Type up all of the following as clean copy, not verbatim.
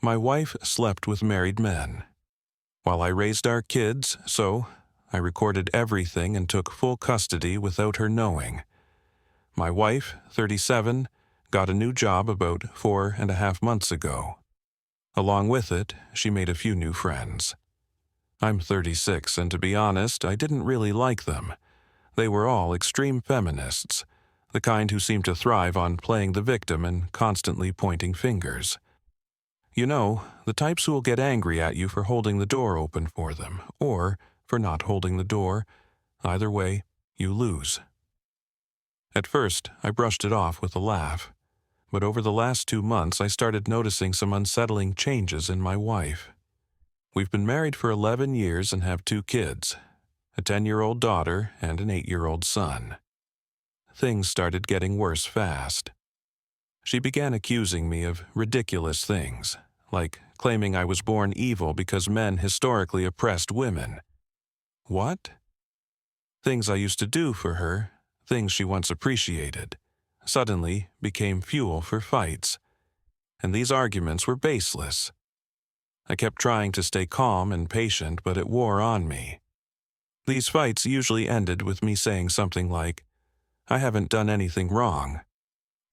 My wife slept with married men. While I raised our kids, so I recorded everything and took full custody without her knowing. My wife, 37, got a new job about 4.5 months ago. Along with it, she made a few new friends. I'm 36, and to be honest, I didn't really like them. They were all extreme feminists, the kind who seem to thrive on playing the victim and constantly pointing fingers. You know, the types who will get angry at you for holding the door open for them, or for not holding the door. Either way, you lose. At first, I brushed it off with a laugh, but over the last 2 months I started noticing some unsettling changes in my wife. We've been married for 11 years and have 2 kids, a 10-year-old daughter and an 8-year-old son. Things started getting worse fast. She began accusing me of ridiculous things, like claiming I was born evil because men historically oppressed women. What? Things I used to do for her, things she once appreciated, suddenly became fuel for fights. And these arguments were baseless. I kept trying to stay calm and patient, but it wore on me. These fights usually ended with me saying something like, "I haven't done anything wrong.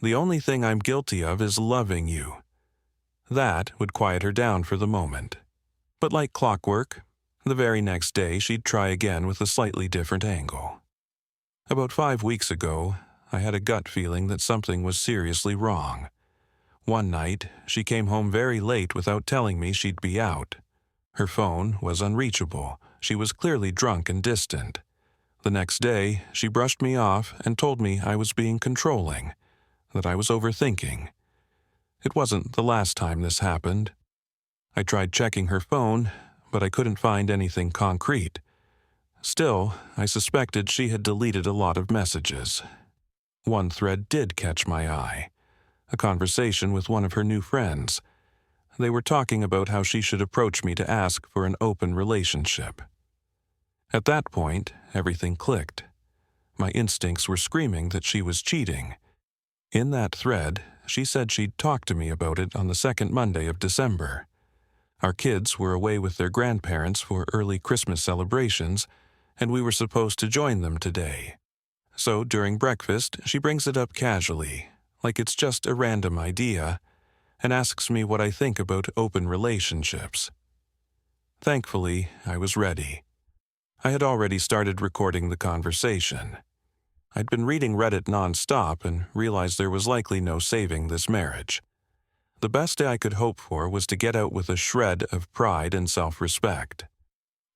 The only thing I'm guilty of is loving you." That would quiet her down for the moment. But like clockwork, the very next day she'd try again with a slightly different angle. About 5 weeks ago, I had a gut feeling that something was seriously wrong. One night, she came home very late without telling me she'd be out. Her phone was unreachable. She was clearly drunk and distant. The next day, she brushed me off and told me I was being controlling, that I was overthinking. It wasn't the last time this happened. I tried checking her phone, but I couldn't find anything concrete. Still, I suspected she had deleted a lot of messages. One thread did catch my eye. A conversation with one of her new friends. They were talking about how she should approach me to ask for an open relationship. At that point, everything clicked. My instincts were screaming that she was cheating. In that thread, she said she'd talk to me about it on the second Monday of December. Our kids were away with their grandparents for early Christmas celebrations, and we were supposed to join them today. So during breakfast, she brings it up casually, like it's just a random idea, and asks me what I think about open relationships. Thankfully, I was ready. I had already started recording the conversation. I'd been reading Reddit nonstop and realized there was likely no saving this marriage. The best I could hope for was to get out with a shred of pride and self-respect.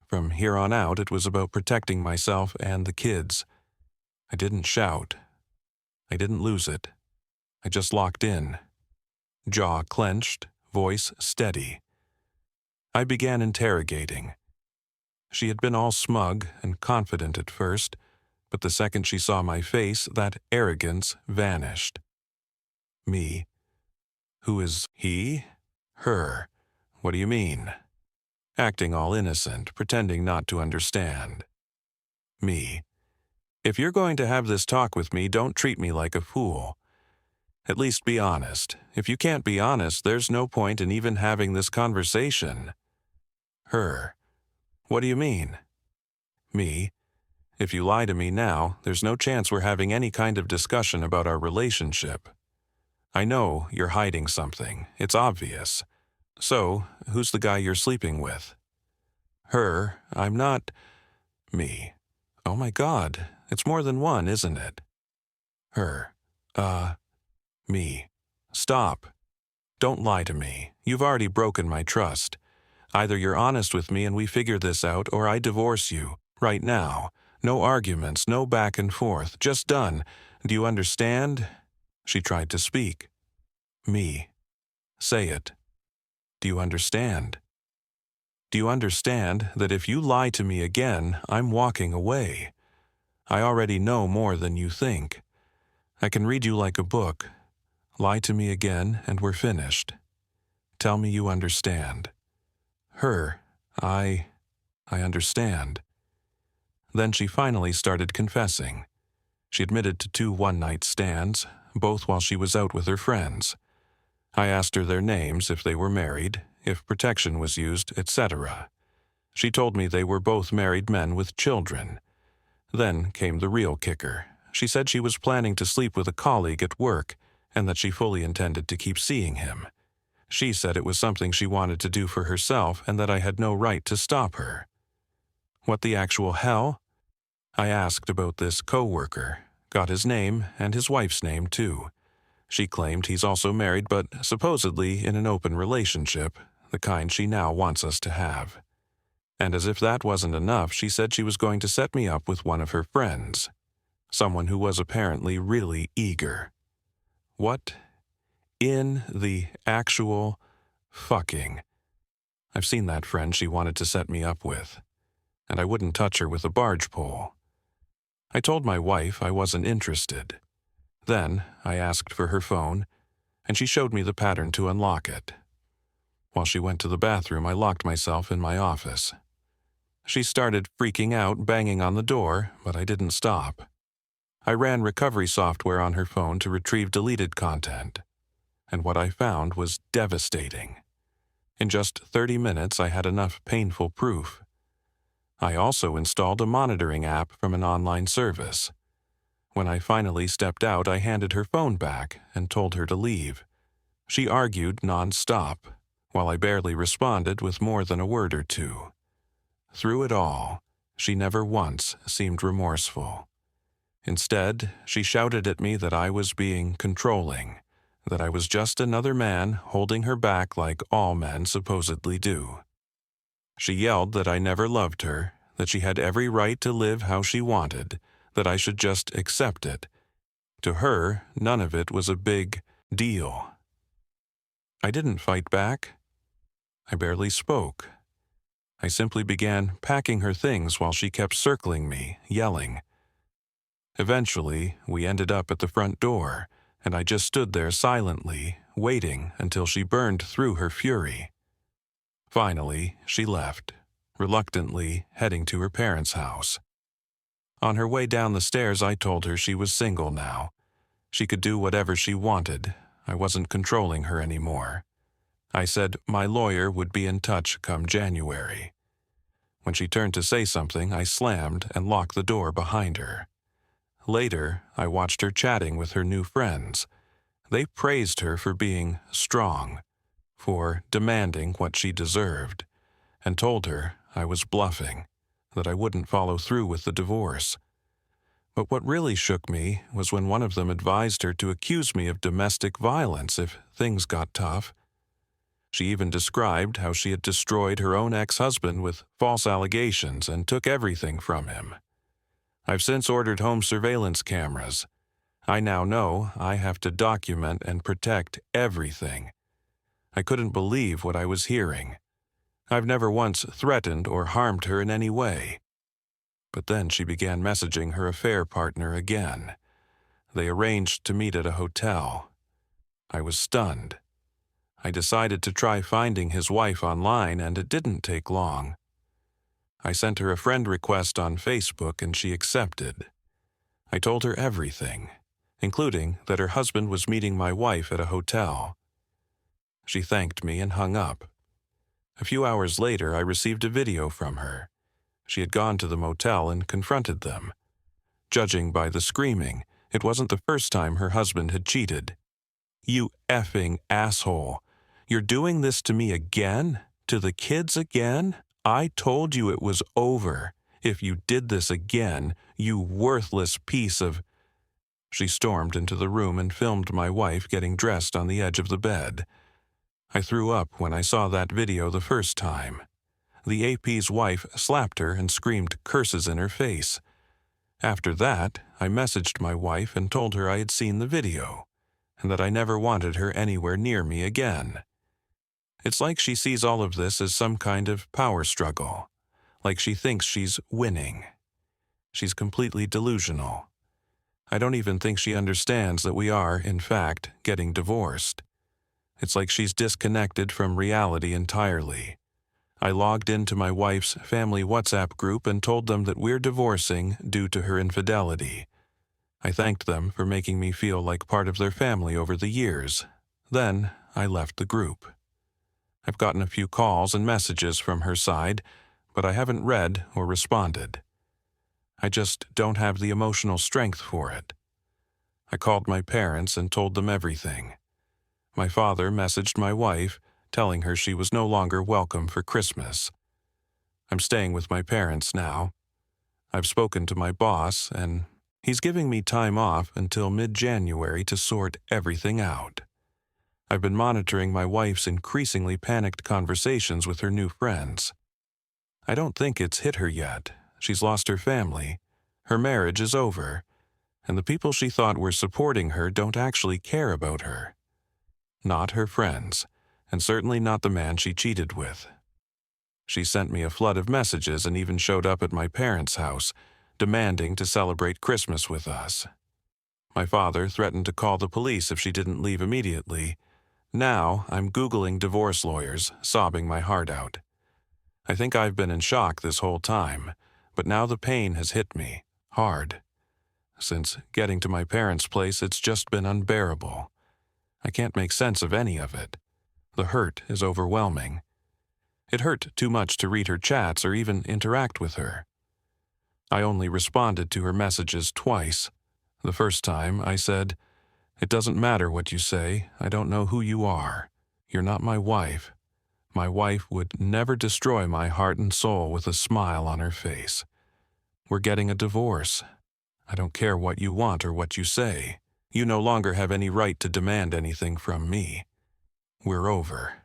From here on out, it was about protecting myself and the kids. I didn't shout. I didn't lose it. I just locked in. Jaw clenched, voice steady. I began interrogating. She had been all smug and confident at first, but the second she saw my face, that arrogance vanished. Me. Who is he? Her. What do you mean? Acting all innocent, pretending not to understand. Me. If you're going to have this talk with me, don't treat me like a fool. At least be honest. If you can't be honest, there's no point in even having this conversation. Her. What do you mean? Me. If you lie to me now, there's no chance we're having any kind of discussion about our relationship. I know you're hiding something. It's obvious. So, who's the guy you're sleeping with? Her. I'm not... Me. Oh my God. It's more than one, isn't it? Her. Me. Stop. Don't lie to me. You've already broken my trust. Either you're honest with me and we figure this out, or I divorce you. Right now. No arguments, no back and forth. Just done. Do you understand? She tried to speak. Me. Say it. Do you understand? Do you understand that if you lie to me again, I'm walking away? I already know more than you think. I can read you like a book. Lie to me again and we're finished. Tell me you understand. Her. I understand. Then she finally started confessing. She admitted to 2 one-night stands, both while she was out with her friends. I asked her their names, if they were married, if protection was used, etc. She told me they were both married men with children. Then came the real kicker. She said she was planning to sleep with a colleague at work and that she fully intended to keep seeing him. She said it was something she wanted to do for herself and that I had no right to stop her. What the actual hell? I asked about this co-worker, got his name and his wife's name too. She claimed he's also married but supposedly in an open relationship, the kind she now wants us to have. And as if that wasn't enough, she said she was going to set me up with one of her friends, someone who was apparently really eager. What in the actual fucking? I've seen that friend she wanted to set me up with, and I wouldn't touch her with a barge pole. I told my wife I wasn't interested. Then I asked for her phone, and she showed me the pattern to unlock it. While she went to the bathroom, I locked myself in my office. She started freaking out, banging on the door, but I didn't stop. I ran recovery software on her phone to retrieve deleted content, and what I found was devastating. In just 30 minutes, I had enough painful proof. I also installed a monitoring app from an online service. When I finally stepped out, I handed her phone back and told her to leave. She argued non-stop, while I barely responded with more than a word or two. Through it all, she never once seemed remorseful. Instead, she shouted at me that I was being controlling, that I was just another man holding her back like all men supposedly do. She yelled that I never loved her, that she had every right to live how she wanted, that I should just accept it. To her, none of it was a big deal. I didn't fight back. I barely spoke. I simply began packing her things while she kept circling me, yelling. Eventually, we ended up at the front door, and I just stood there silently, waiting until she burned through her fury. Finally, she left, reluctantly heading to her parents' house. On her way down the stairs, I told her she was single now. She could do whatever she wanted. I wasn't controlling her anymore. I said my lawyer would be in touch come January. When she turned to say something, I slammed and locked the door behind her. Later, I watched her chatting with her new friends. They praised her for being strong, for demanding what she deserved, and told her I was bluffing, that I wouldn't follow through with the divorce. But what really shook me was when one of them advised her to accuse me of domestic violence if things got tough. She even described how she had destroyed her own ex-husband with false allegations and took everything from him. I've since ordered home surveillance cameras. I now know I have to document and protect everything. I couldn't believe what I was hearing. I've never once threatened or harmed her in any way. But then she began messaging her affair partner again. They arranged to meet at a hotel. I was stunned. I decided to try finding his wife online, and it didn't take long. I sent her a friend request on Facebook, and she accepted. I told her everything, including that her husband was meeting my wife at a hotel. She thanked me and hung up. A few hours later, I received a video from her. She had gone to the motel and confronted them. Judging by the screaming, it wasn't the first time her husband had cheated. "You effing asshole. You're doing this to me again? To the kids again? I told you it was over. If you did this again, you worthless piece of—" She stormed into the room and filmed my wife getting dressed on the edge of the bed. I threw up when I saw that video the first time. The AP's wife slapped her and screamed curses in her face. After that, I messaged my wife and told her I had seen the video, and that I never wanted her anywhere near me again. It's like she sees all of this as some kind of power struggle, like she thinks she's winning. She's completely delusional. I don't even think she understands that we are, in fact, getting divorced. It's like she's disconnected from reality entirely. I logged into my wife's family WhatsApp group and told them that we're divorcing due to her infidelity. I thanked them for making me feel like part of their family over the years. Then, I left the group. I've gotten a few calls and messages from her side, but I haven't read or responded. I just don't have the emotional strength for it. I called my parents and told them everything. My father messaged my wife, telling her she was no longer welcome for Christmas. I'm staying with my parents now. I've spoken to my boss, and he's giving me time off until mid-January to sort everything out. I've been monitoring my wife's increasingly panicked conversations with her new friends. I don't think it's hit her yet. She's lost her family. Her marriage is over, and the people she thought were supporting her don't actually care about her. Not her friends, and certainly not the man she cheated with. She sent me a flood of messages and even showed up at my parents' house, demanding to celebrate Christmas with us. My father threatened to call the police if she didn't leave immediately. Now I'm Googling divorce lawyers, sobbing my heart out. I think I've been in shock this whole time, but now the pain has hit me, hard. Since getting to my parents' place, it's just been unbearable. I can't make sense of any of it. The hurt is overwhelming. It hurt too much to read her chats or even interact with her. I only responded to her messages twice. The first time, I said, "It doesn't matter what you say. I don't know who you are. You're not my wife. My wife would never destroy my heart and soul with a smile on her face. We're getting a divorce. I don't care what you want or what you say. You no longer have any right to demand anything from me. We're over."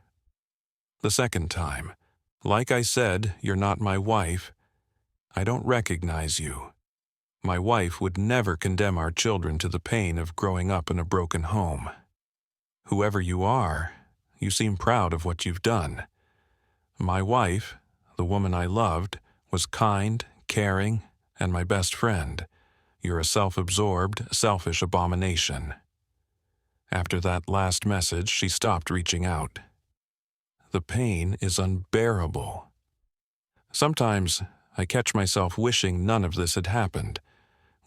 The second time, "Like I said, you're not my wife. I don't recognize you. My wife would never condemn our children to the pain of growing up in a broken home. Whoever you are, you seem proud of what you've done. My wife, the woman I loved, was kind, caring, and my best friend. You're a self-absorbed, selfish abomination." After that last message, she stopped reaching out. The pain is unbearable. Sometimes I catch myself wishing none of this had happened,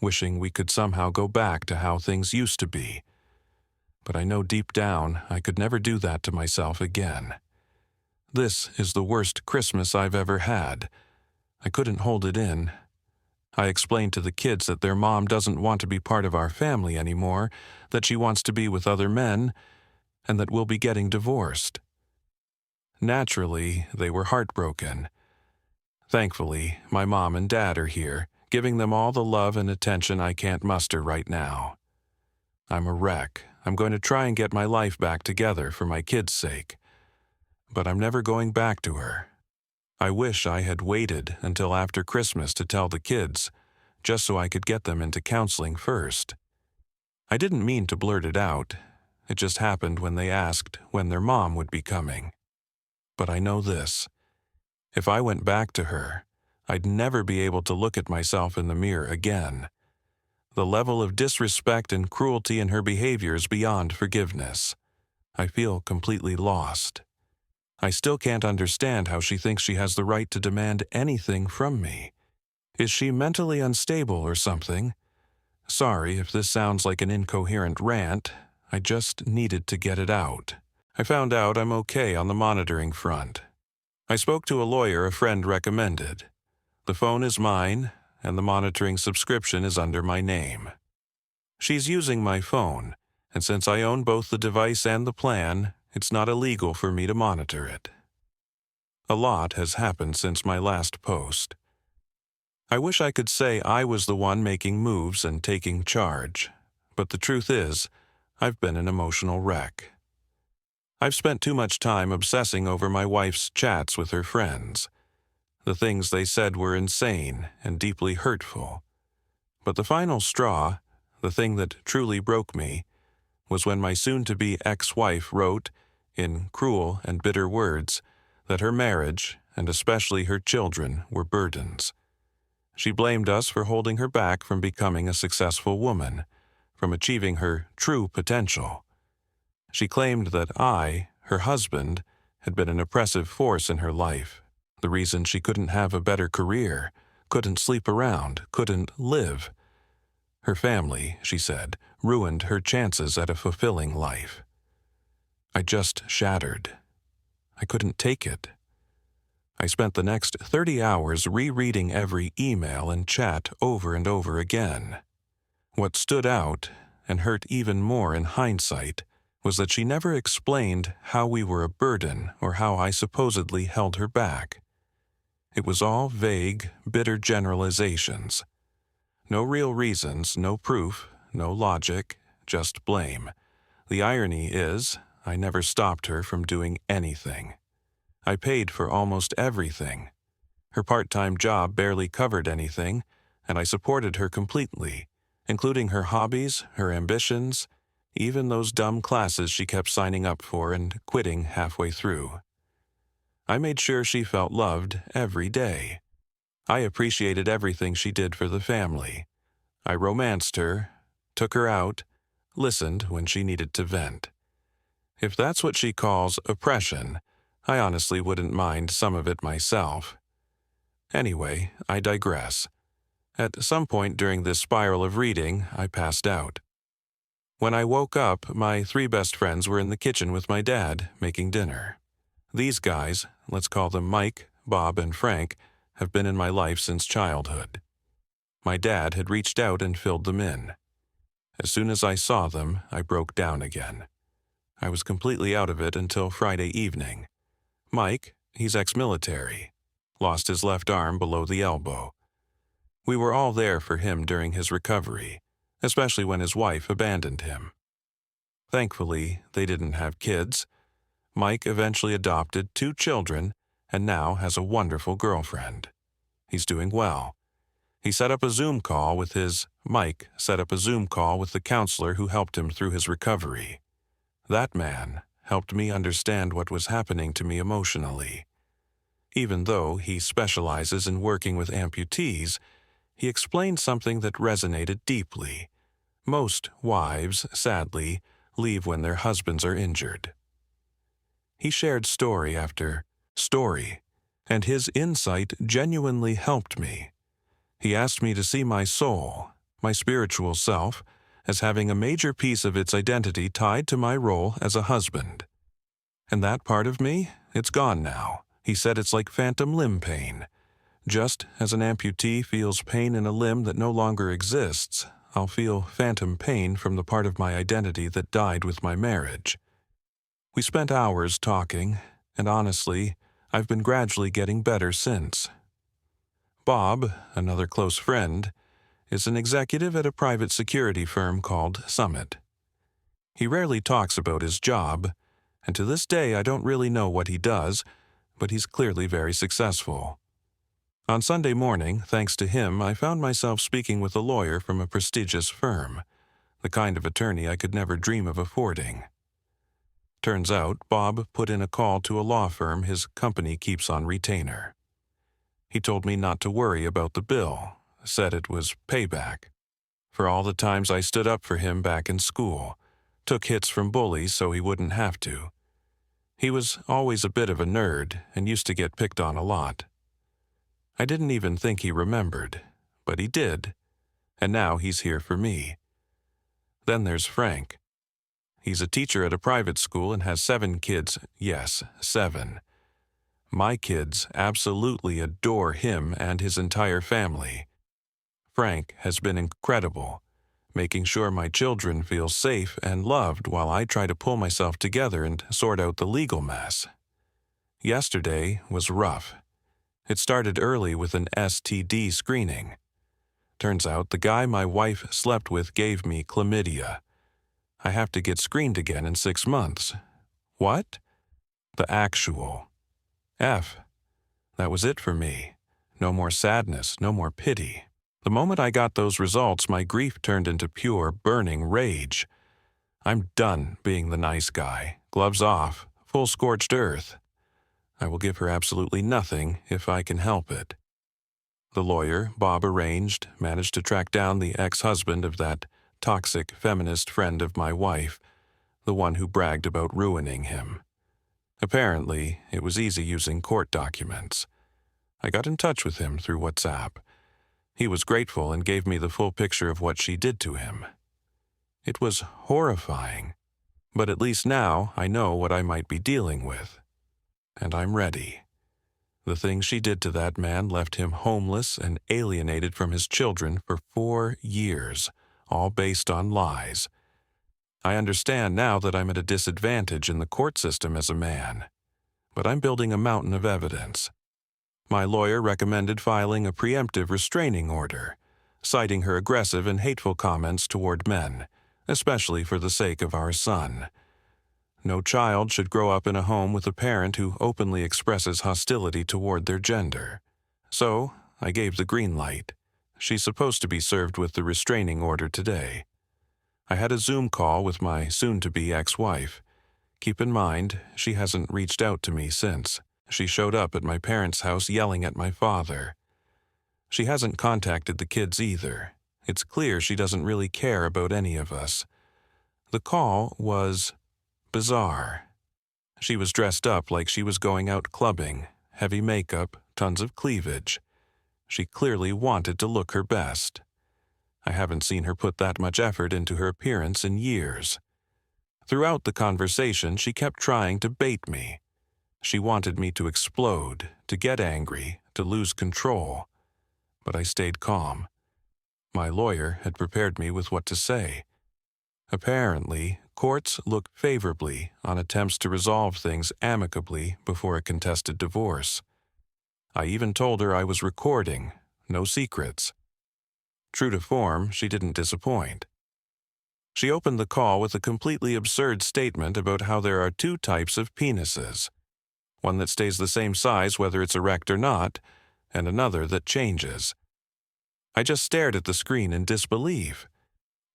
wishing we could somehow go back to how things used to be. But I know deep down I could never do that to myself again. This is the worst Christmas I've ever had. I couldn't hold it in. I explained to the kids that their mom doesn't want to be part of our family anymore, that she wants to be with other men, and that we'll be getting divorced. Naturally, they were heartbroken. Thankfully, my mom and dad are here, giving them all the love and attention I can't muster right now. I'm a wreck. I'm going to try and get my life back together for my kids' sake. But I'm never going back to her. I wish I had waited until after Christmas to tell the kids, just so I could get them into counseling first. I didn't mean to blurt it out. It just happened when they asked when their mom would be coming. But I know this. If I went back to her, I'd never be able to look at myself in the mirror again. The level of disrespect and cruelty in her behavior is beyond forgiveness. I feel completely lost. I still can't understand how she thinks she has the right to demand anything from me. Is she mentally unstable or something? Sorry if this sounds like an incoherent rant. I just needed to get it out. I found out I'm okay on the monitoring front. I spoke to a lawyer a friend recommended. The phone is mine, and the monitoring subscription is under my name. She's using my phone, and since I own both the device and the plan, it's not illegal for me to monitor it. A lot has happened since my last post. I wish I could say I was the one making moves and taking charge, but the truth is, I've been an emotional wreck. I've spent too much time obsessing over my wife's chats with her friends. The things they said were insane and deeply hurtful. But the final straw, the thing that truly broke me, was when my soon-to-be ex-wife wrote, in cruel and bitter words, that her marriage, and especially her children, were burdens. She blamed us for holding her back from becoming a successful woman, from achieving her true potential. She claimed that I, her husband, had been an oppressive force in her life, the reason she couldn't have a better career, couldn't sleep around, couldn't live. Her family, she said, ruined her chances at a fulfilling life. I just shattered. I couldn't take it. I spent the next 30 hours rereading every email and chat over and over again. What stood out, and hurt even more in hindsight, was that she never explained how we were a burden or how I supposedly held her back. It was all vague, bitter generalizations. No real reasons, no proof, no logic, just blame. The irony is, I never stopped her from doing anything. I paid for almost everything. Her part-time job barely covered anything, and I supported her completely, including her hobbies, her ambitions, even those dumb classes she kept signing up for and quitting halfway through. I made sure she felt loved every day. I appreciated everything she did for the family. I romanced her, took her out, listened when she needed to vent. If that's what she calls oppression, I honestly wouldn't mind some of it myself. Anyway, I digress. At some point during this spiral of reading, I passed out. When I woke up, my 3 best friends were in the kitchen with my dad, making dinner. These guys, let's call them Mike, Bob, and Frank, have been in my life since childhood. My dad had reached out and filled them in. As soon as I saw them, I broke down again. I was completely out of it until Friday evening. Mike, he's ex-military, lost his left arm below the elbow. We were all there for him during his recovery, especially when his wife abandoned him. Thankfully, they didn't have kids. Mike eventually adopted 2 children and now has a wonderful girlfriend. He's doing well. Mike set up a Zoom call with the counselor who helped him through his recovery. That man helped me understand what was happening to me emotionally. Even though he specializes in working with amputees, he explained something that resonated deeply. Most wives, sadly, leave when their husbands are injured. He shared story after story, and his insight genuinely helped me. He asked me to see my soul, my spiritual self, as having a major piece of its identity tied to my role as a husband. And that part of me, it's gone now. He said it's like phantom limb pain. Just as an amputee feels pain in a limb that no longer exists, I'll feel phantom pain from the part of my identity that died with my marriage. We spent hours talking, and honestly, I've been gradually getting better since. Bob, another close friend, is an executive at a private security firm called Summit. He rarely talks about his job, and to this day I don't really know what he does, but he's clearly very successful. On Sunday morning, thanks to him, I found myself speaking with a lawyer from a prestigious firm, the kind of attorney I could never dream of affording. Turns out, Bob put in a call to a law firm his company keeps on retainer. He told me not to worry about the bill, said it was payback for all the times I stood up for him back in school, took hits from bullies so he wouldn't have to. He was always a bit of a nerd and used to get picked on a lot. I didn't even think he remembered, but he did, and now he's here for me. Then there's Frank. He's a teacher at a private school and has 7 kids, yes, 7. My kids absolutely adore him and his entire family. Frank has been incredible, making sure my children feel safe and loved while I try to pull myself together and sort out the legal mess. Yesterday was rough. It started early with an STD screening. Turns out the guy my wife slept with gave me chlamydia. I have to get screened again in 6 months. What? The actual. F. That was it for me. No more sadness, no more pity. The moment I got those results, my grief turned into pure, burning rage. I'm done being the nice guy. Gloves off, full scorched earth. I will give her absolutely nothing if I can help it. The lawyer Bob arranged managed to track down the ex-husband of that toxic feminist friend of my wife, the one who bragged about ruining him. Apparently, it was easy using court documents. I got in touch with him through WhatsApp. He was grateful and gave me the full picture of what she did to him. It was horrifying. But at least now I know what I might be dealing with. And I'm ready. The thing she did to that man left him homeless and alienated from his children for 4 years, all based on lies. I understand now that I'm at a disadvantage in the court system as a man. But I'm building a mountain of evidence. My lawyer recommended filing a preemptive restraining order, citing her aggressive and hateful comments toward men, especially for the sake of our son. No child should grow up in a home with a parent who openly expresses hostility toward their gender. So, I gave the green light. She's supposed to be served with the restraining order today. I had a Zoom call with my soon-to-be ex-wife. Keep in mind, she hasn't reached out to me since. She showed up at my parents' house yelling at my father. She hasn't contacted the kids either. It's clear she doesn't really care about any of us. The call was bizarre. She was dressed up like she was going out clubbing, heavy makeup, tons of cleavage. She clearly wanted to look her best. I haven't seen her put that much effort into her appearance in years. Throughout the conversation, she kept trying to bait me. She wanted me to explode, to get angry, to lose control. But I stayed calm. My lawyer had prepared me with what to say. Apparently, courts look favorably on attempts to resolve things amicably before a contested divorce. I even told her I was recording, no secrets. True to form, she didn't disappoint. She opened the call with a completely absurd statement about how there are 2 types of penises. One that stays the same size whether it's erect or not, and another that changes. I just stared at the screen in disbelief.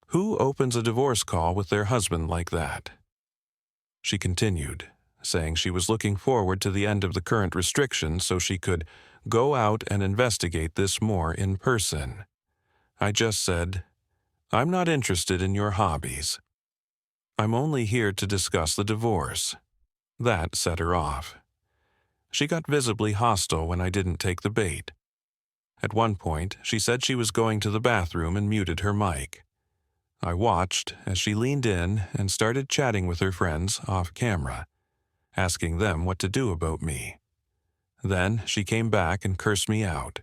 Who opens a divorce call with their husband like that? She continued, saying she was looking forward to the end of the current restrictions so she could go out and investigate this more in person. I just said, "I'm not interested in your hobbies. I'm only here to discuss the divorce." That set her off. She got visibly hostile when I didn't take the bait. At one point, she said she was going to the bathroom and muted her mic. I watched as she leaned in and started chatting with her friends off camera, asking them what to do about me. Then she came back and cursed me out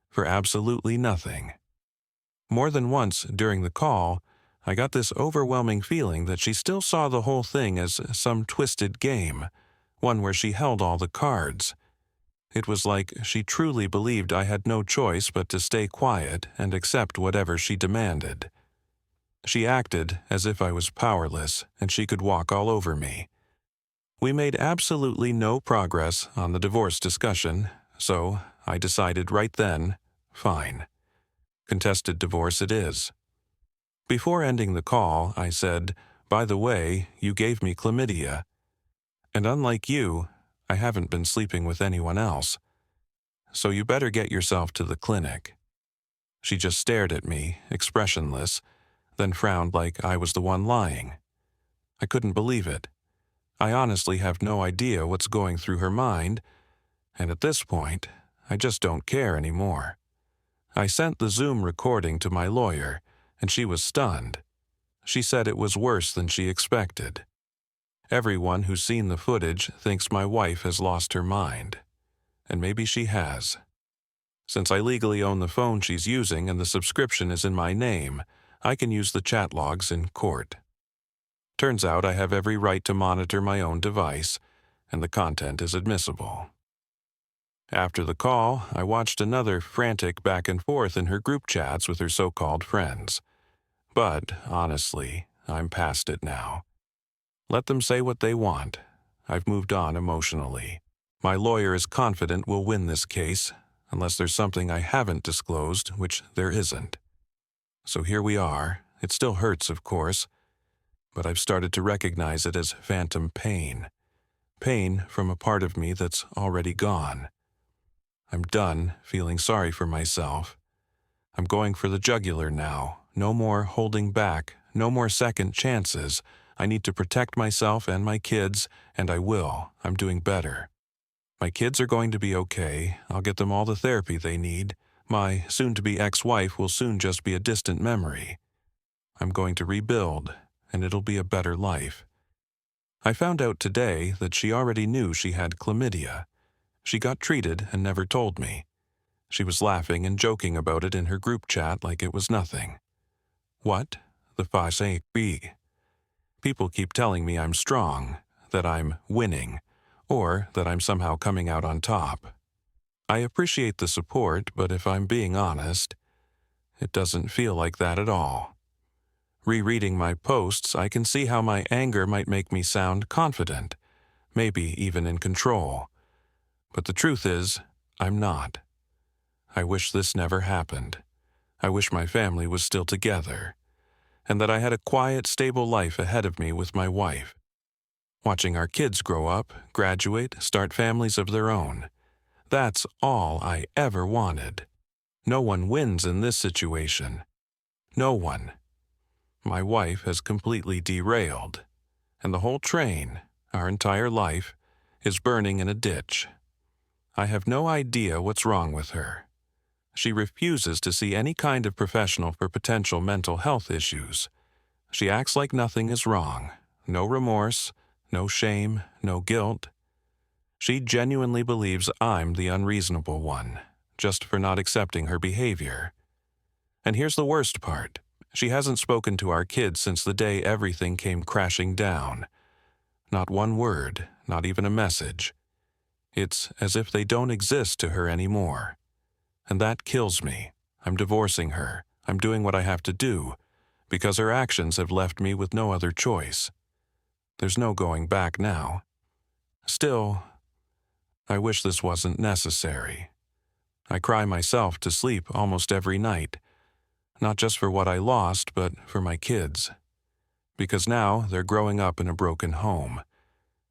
for absolutely nothing. More than once during the call, I got this overwhelming feeling that she still saw the whole thing as some twisted game, one where she held all the cards. It was like she truly believed I had no choice but to stay quiet and accept whatever she demanded. She acted as if I was powerless and she could walk all over me. We made absolutely no progress on the divorce discussion, so I decided right then, fine. Contested divorce it is. Before ending the call, I said, "By the way, you gave me chlamydia. And unlike you, I haven't been sleeping with anyone else. So you better get yourself to the clinic." She just stared at me, expressionless, then frowned like I was the one lying. I couldn't believe it. I honestly have no idea what's going through her mind, and at this point, I just don't care anymore. I sent the Zoom recording to my lawyer, and she was stunned. She said it was worse than she expected. Everyone who's seen the footage thinks my wife has lost her mind. And maybe she has. Since I legally own the phone she's using and the subscription is in my name, I can use the chat logs in court. Turns out I have every right to monitor my own device, and the content is admissible. After the call, I watched another frantic back and forth in her group chats with her so-called friends. But, honestly, I'm past it now. Let them say what they want. I've moved on emotionally. My lawyer is confident we'll win this case, unless there's something I haven't disclosed, which there isn't. So here we are. It still hurts, of course, but I've started to recognize it as phantom pain. Pain from a part of me that's already gone. I'm done feeling sorry for myself. I'm going for the jugular now. No more holding back, no more second chances. I need to protect myself and my kids, and I will. I'm doing better. My kids are going to be okay. I'll get them all the therapy they need. My soon-to-be ex-wife will soon just be a distant memory. I'm going to rebuild, and it'll be a better life. I found out today that she already knew she had chlamydia. She got treated and never told me. She was laughing and joking about it in her group chat like it was nothing. What? The face be? People keep telling me I'm strong, that I'm winning, or that I'm somehow coming out on top. I appreciate the support, but if I'm being honest, it doesn't feel like that at all. Rereading my posts, I can see how my anger might make me sound confident, maybe even in control. But the truth is, I'm not. I wish this never happened. I wish my family was still together, and that I had a quiet, stable life ahead of me with my wife. Watching our kids grow up, graduate, start families of their own. That's all I ever wanted. No one wins in this situation. No one. My wife has completely derailed, and the whole train, our entire life, is burning in a ditch. I have no idea what's wrong with her. She refuses to see any kind of professional for potential mental health issues. She acts like nothing is wrong. No remorse, no shame, no guilt. She genuinely believes I'm the unreasonable one, just for not accepting her behavior. And here's the worst part. She hasn't spoken to our kids since the day everything came crashing down. Not one word, not even a message. It's as if they don't exist to her anymore. And that kills me. I'm divorcing her. I'm doing what I have to do, because her actions have left me with no other choice. There's no going back now. Still, I wish this wasn't necessary. I cry myself to sleep almost every night, not just for what I lost, but for my kids. Because now they're growing up in a broken home,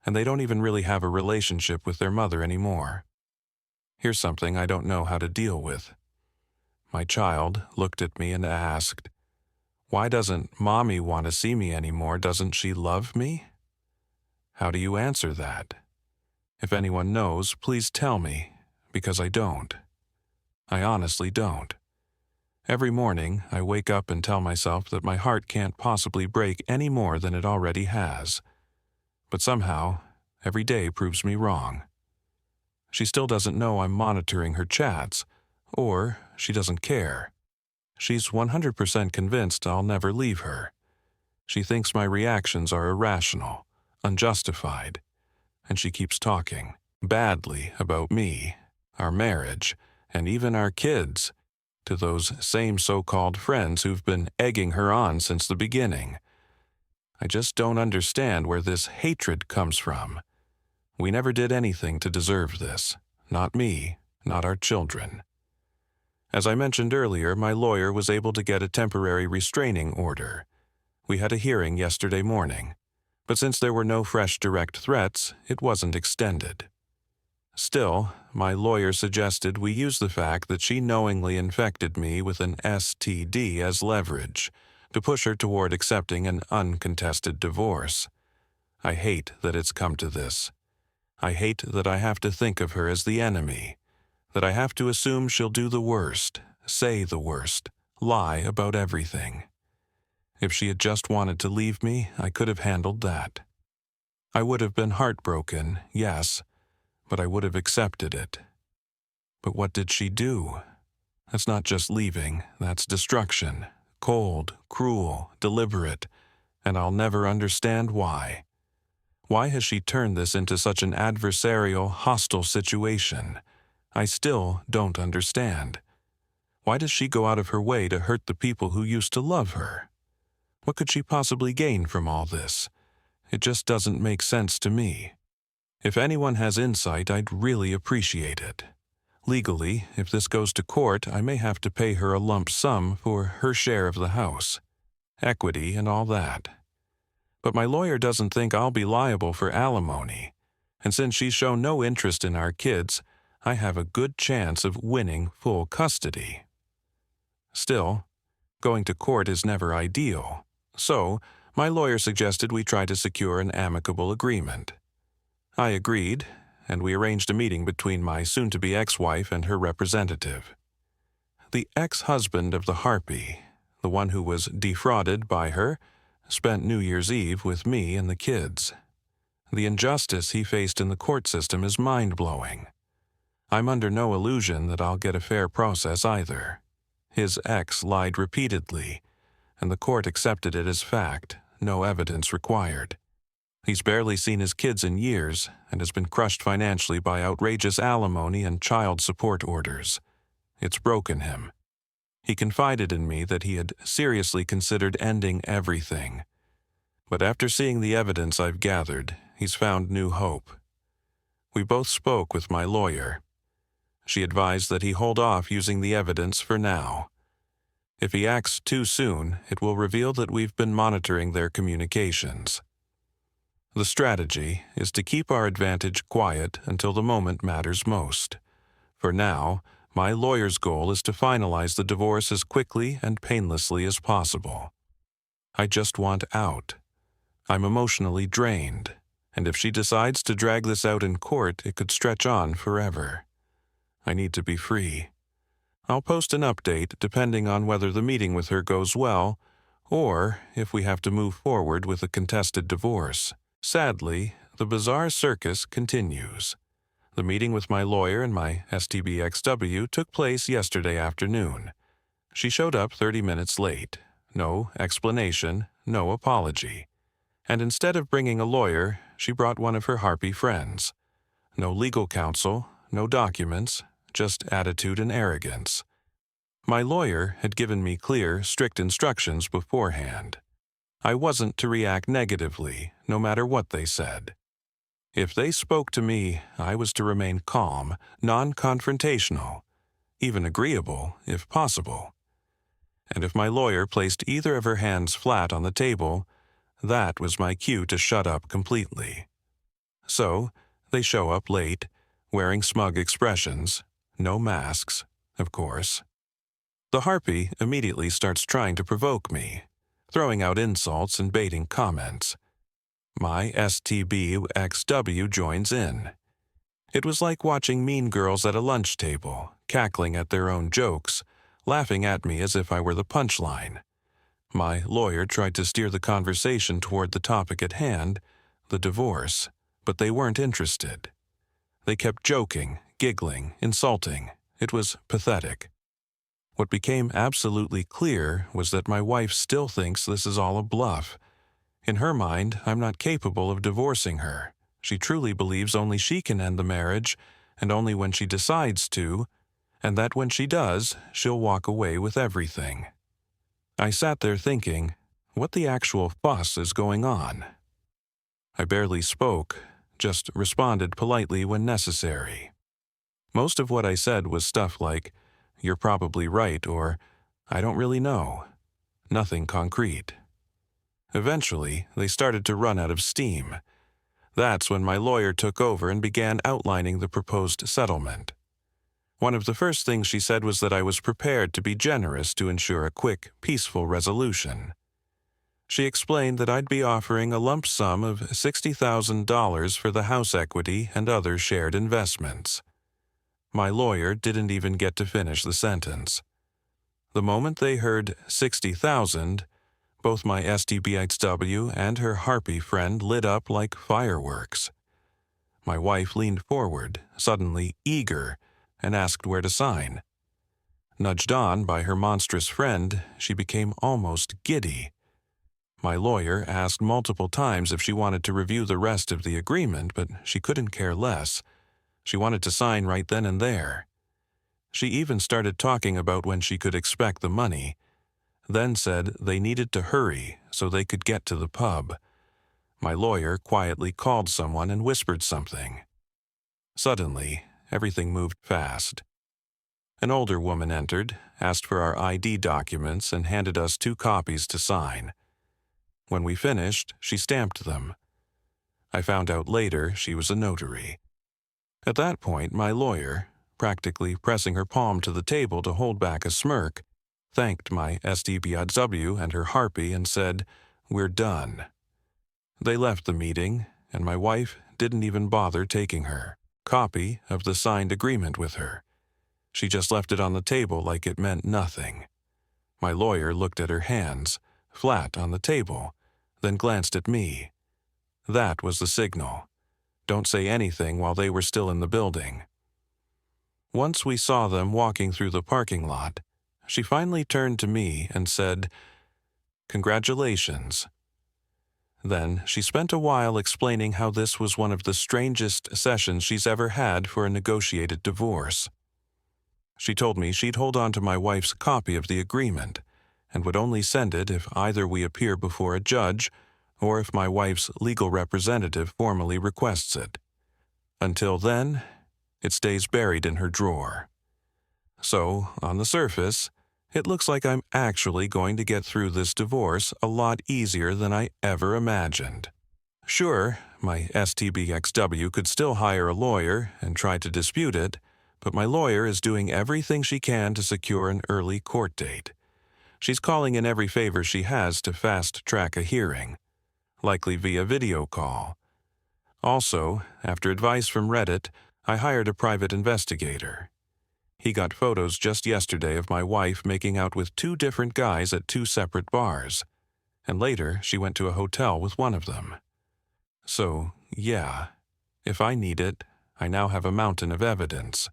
and they don't even really have a relationship with their mother anymore. Here's something I don't know how to deal with. My child looked at me and asked, "Why doesn't Mommy want to see me anymore? Doesn't she love me?" How do you answer that? If anyone knows, please tell me, because I don't. I honestly don't. Every morning, I wake up and tell myself that my heart can't possibly break any more than it already has. But somehow, every day proves me wrong. She still doesn't know I'm monitoring her chats, or she doesn't care. She's 100% convinced I'll never leave her. She thinks my reactions are irrational, unjustified, and she keeps talking badly about me, our marriage, and even our kids, to those same so-called friends who've been egging her on since the beginning. I just don't understand where this hatred comes from. We never did anything to deserve this. Not me, not our children. As I mentioned earlier, my lawyer was able to get a temporary restraining order. We had a hearing yesterday morning, but since there were no fresh direct threats, it wasn't extended. Still, my lawyer suggested we use the fact that she knowingly infected me with an STD as leverage to push her toward accepting an uncontested divorce. I hate that it's come to this. I hate that I have to think of her as the enemy, that I have to assume she'll do the worst, say the worst, lie about everything. If she had just wanted to leave me, I could have handled that. I would have been heartbroken, yes, but I would have accepted it. But what did she do? That's not just leaving, that's destruction. Cold, cruel, deliberate, and I'll never understand why. Why has she turned this into such an adversarial, hostile situation? I still don't understand. Why does she go out of her way to hurt the people who used to love her? What could she possibly gain from all this? It just doesn't make sense to me. If anyone has insight, I'd really appreciate it. Legally, if this goes to court, I may have to pay her a lump sum for her share of the house, equity and all that. But my lawyer doesn't think I'll be liable for alimony, and since she's shown no interest in our kids, I have a good chance of winning full custody. Still, going to court is never ideal, so my lawyer suggested we try to secure an amicable agreement. I agreed, and we arranged a meeting between my soon-to-be ex-wife and her representative. The ex-husband of the harpy, the one who was defrauded by her, spent New Year's Eve with me and the kids. The injustice he faced in the court system is mind-blowing. I'm under no illusion that I'll get a fair process either. His ex lied repeatedly, and the court accepted it as fact, no evidence required. He's barely seen his kids in years and has been crushed financially by outrageous alimony and child support orders. It's broken him. He confided in me that he had seriously considered ending everything. But after seeing the evidence I've gathered, he's found new hope. We both spoke with my lawyer. She advised that he hold off using the evidence for now. If he acts too soon, it will reveal that we've been monitoring their communications. The strategy is to keep our advantage quiet until the moment matters most. For now, my lawyer's goal is to finalize the divorce as quickly and painlessly as possible. I just want out. I'm emotionally drained, and if she decides to drag this out in court, it could stretch on forever. I need to be free. I'll post an update depending on whether the meeting with her goes well, or if we have to move forward with a contested divorce. Sadly, the bizarre circus continues. The meeting with my lawyer and my STBXW took place yesterday afternoon. She showed up 30 minutes late. No explanation, no apology. And instead of bringing a lawyer, she brought one of her harpy friends. No legal counsel, no documents, just attitude and arrogance. My lawyer had given me clear, strict instructions beforehand. I wasn't to react negatively, no matter what they said. If they spoke to me, I was to remain calm, non-confrontational, even agreeable, if possible. And if my lawyer placed either of her hands flat on the table, that was my cue to shut up completely. So, they show up late, wearing smug expressions, no masks, of course. The harpy immediately starts trying to provoke me, throwing out insults and baiting comments. My STBXW joins in. It was like watching mean girls at a lunch table, cackling at their own jokes, laughing at me as if I were the punchline. My lawyer tried to steer the conversation toward the topic at hand, the divorce, but they weren't interested. They kept joking, giggling, insulting. It was pathetic. What became absolutely clear was that my wife still thinks this is all a bluff. In her mind, I'm not capable of divorcing her. She truly believes only she can end the marriage, and only when she decides to, and that when she does, she'll walk away with everything. I sat there thinking, what the actual fuss is going on? I barely spoke, just responded politely when necessary. Most of what I said was stuff like, "You're probably right," or "I don't really know." Nothing concrete. Eventually, they started to run out of steam. That's when my lawyer took over and began outlining the proposed settlement. One of the first things she said was that I was prepared to be generous to ensure a quick, peaceful resolution. She explained that I'd be offering a lump sum of $60,000 for the house equity and other shared investments. My lawyer didn't even get to finish the sentence. The moment they heard 60,000, both my STBXW and her harpy friend lit up like fireworks. My wife leaned forward, suddenly eager, and asked where to sign. Nudged on by her monstrous friend, she became almost giddy. My lawyer asked multiple times if she wanted to review the rest of the agreement, but she couldn't care less. She wanted to sign right then and there. She even started talking about when she could expect the money, then said they needed to hurry so they could get to the pub. My lawyer quietly called someone and whispered something. Suddenly, everything moved fast. An older woman entered, asked for our ID documents, and handed us 2 copies to sign. When we finished, she stamped them. I found out later she was a notary. At that point, my lawyer, practically pressing her palm to the table to hold back a smirk, thanked my SDBW and her harpy and said, "We're done." They left the meeting, and my wife didn't even bother taking her copy of the signed agreement with her. She just left it on the table like it meant nothing. My lawyer looked at her hands, flat on the table, then glanced at me. That was the signal. Don't say anything while they were still in the building. Once we saw them walking through the parking lot, she finally turned to me and said, "Congratulations." Then she spent a while explaining how this was one of the strangest sessions she's ever had for a negotiated divorce. She told me she'd hold on to my wife's copy of the agreement and would only send it if either we appear before a judge or if my wife's legal representative formally requests it. Until then, it stays buried in her drawer. So, on the surface, it looks like I'm actually going to get through this divorce a lot easier than I ever imagined. Sure, my STBXW could still hire a lawyer and try to dispute it, but my lawyer is doing everything she can to secure an early court date. She's calling in every favor she has to fast-track a hearing, likely via video call. Also, after advice from Reddit, I hired a private investigator. He got photos just yesterday of my wife making out with 2 different guys at 2 separate bars, and later she went to a hotel with one of them. So, yeah, if I need it, I now have a mountain of evidence.